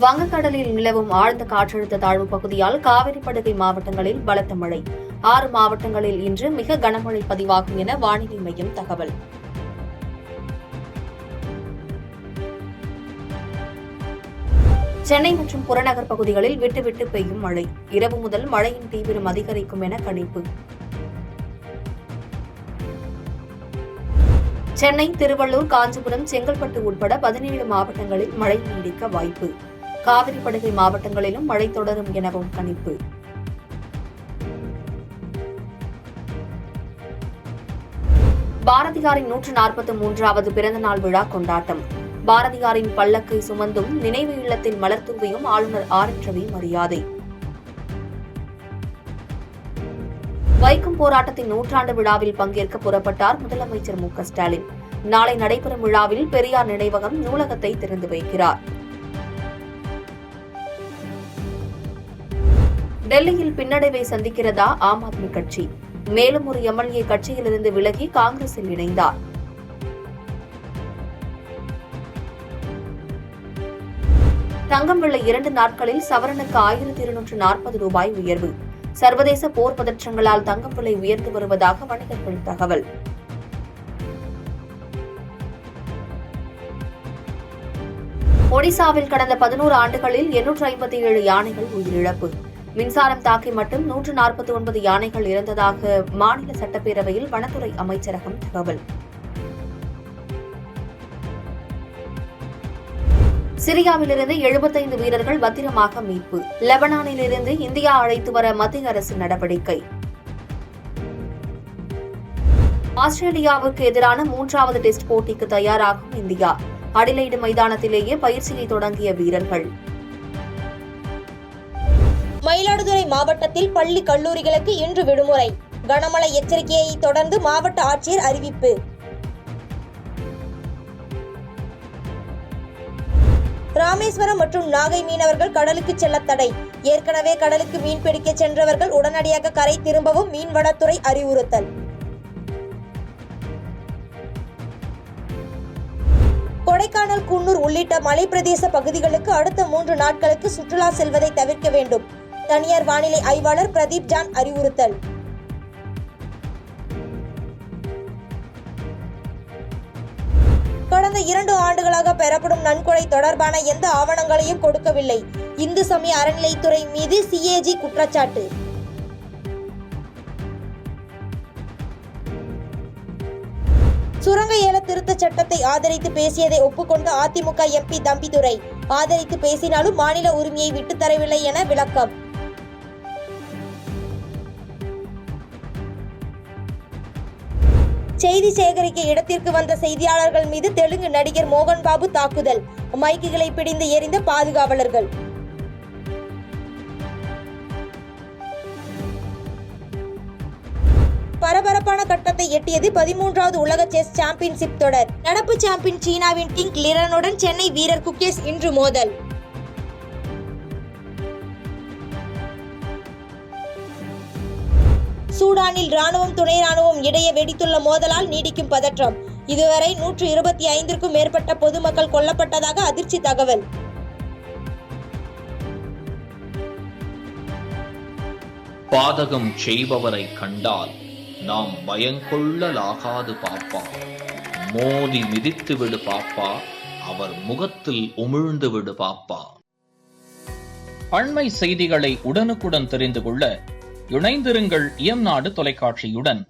வங்கக்கடலில் நிலவும் ஆழ்ந்த காற்றழுத்த தாழ்வு பகுதியால் காவிரி படுகை மாவட்டங்களில் பலத்த மழை. 6 மாவட்டங்களில் இன்று மிக கனமழை பதிவாகும் என வானிலை மையம் தகவல். சென்னை மற்றும் புறநகர் பகுதிகளில் விட்டுவிட்டு பெய்யும் மழை. இரவு முதல் மழையின் தீவிரம் அதிகரிக்கும் என கணிப்பு. சென்னை, திருவள்ளூர், காஞ்சிபுரம், செங்கல்பட்டு உட்பட 17 மாவட்டங்களில் மழை நீடிக்க வாய்ப்பு. காவிரி படுகை மாவட்டங்களிலும் மழை தொடரும் எனவும் கணிப்பு. பாரதியாரின் 143வது பிறந்தநாள் விழா கொண்டாட்டம். பாரதியாரின் பல்லக்கை சுமந்தும் நினைவு இல்லத்தில் மலர் தூவியும் ஆளுநர் ஆர். ரவி மரியாதை. வைக்கம் போராட்டத்தின் 100ஆண்டு விழாவில் பங்கேற்க புறப்பட்டார் முதலமைச்சர் மு. ஸ்டாலின். நாளை நடைபெறும் விழாவில் பெரியார் நினைவகம், நூலகத்தை திறந்து வைக்கிறார். டெல்லியில் பின்னடைவை சந்திக்கிறதா ஆம் ஆத்மி கட்சி? மேலும் ஒரு எம்எல்ஏ கட்சியிலிருந்து விலகி காங்கிரஸில் இணைந்தார். தங்கம் விலை 2 நாட்களில் சவரனுக்கு 1240 ரூபாய் உயர்வு. சர்வதேச போர் பதற்றங்களால் தங்கம் விலை உயர்ந்து வருவதாக வணிகர்கள் தகவல். ஒடிசாவில் கடந்த 11 ஆண்டுகளில் 857 யானைகள் உயிரிழப்பு. மின்சாரம் தாக்கி மட்டும் 149 யானைகள் இறந்ததாக மாநில சட்டப்பேரவையில் வனத்துறை அமைச்சரகம் தகவல். சிரியாவிலிருந்து 75 வீரர்கள் பத்திரமாக மீட்பு. லெபனானிலிருந்து இந்தியா அழைத்து வர மத்திய அரசு நடவடிக்கை. ஆஸ்திரேலியாவுக்கு எதிரான 3வது டெஸ்ட் போட்டிக்கு தயாராகும் இந்தியா. அடிலைடு மைதானத்திலேயே பயிற்சியை தொடங்கிய வீரர்கள். மயிலாடுதுறை மாவட்டத்தில் பள்ளி கல்லூரிகளுக்கு இன்று விடுமுறை. கனமழை எச்சரிக்கையை தொடர்ந்து மாவட்ட ஆட்சியர் அறிவிப்பு. ராமேஸ்வரம் மற்றும் நாகை மீனவர்கள் கடலுக்கு செல்ல தடை. ஏற்கனவே கடலுக்கு மீன்பிடிக்க சென்றவர்கள் உடனடியாக கரை திரும்பவும் மீன்வளத்துறை அறிவுறுத்தல். கொடைக்கானல், குன்னூர் உள்ளிட்ட மலைப்பிரதேச பகுதிகளுக்கு அடுத்த 3 நாட்களுக்கு சுற்றுலா செல்வதை தவிர்க்க வேண்டும். தனியார் வானிலை ஆய்வாளர் பிரதீப் ஜான் அறிவுறுத்தல். கடந்த 2 ஆண்டுகளாக பெறப்படும் நன்கொடை தொடர்பான எந்த ஆவணங்களையும் கொடுக்கவில்லை. இந்து சமய அறநிலைத்துறை மீது சிஏஜி குற்றச்சாட்டு. சுரங்க ஏல திருத்த சட்டத்தை ஆதரித்து பேசியதை ஒப்புக்கொண்ட அதிமுக எம்பி தம்பிதுரை, ஆதரித்து பேசினாலும் மாநில உரிமையை விட்டுத்தரவில்லை என விளக்கம். செய்தி சேகரிக்க இடத்திற்கு வந்த செய்தியாளர்கள் மீது தெலுங்கு நடிகர் மோகன் பாபு தாக்குதல். மைக்குகளை பிடிந்து எறிந்த பாதுகாவலர்கள். பரபரப்பான கட்டத்தை எட்டியது 13வது உலக செஸ் சாம்பியன்ஷிப் தொடர். நடப்பு சாம்பியன் சீனாவின் டிங் லிரனுடன் சென்னை வீரர் குகேஷ் இன்று மோதல். சூடானில் ராணுவம், துணை ராணுவம் இடையே வெடித்துள்ள மோதலால் நீடிக்கும் பதற்றம். இதுவரை 125க்கும் மேற்பட்ட பொதுமக்கள் கொல்லப்பட்டதாக அதிர்ச்சி தகவல். பாதகம் செய்பவரை கண்டால் நாம் பயங்கொள்ளலாகாது பாப்பா. மோதி மிதித்து விடு பாப்பா, அவர் முகத்தில் உமிழ்ந்து விடு பாப்பா. அண்மை செய்திகளை உடனுக்குடன் தெரிந்து கொள்ள இணைந்திருங்கள் இயம்நாடு தொலைக்காட்சியுடன்.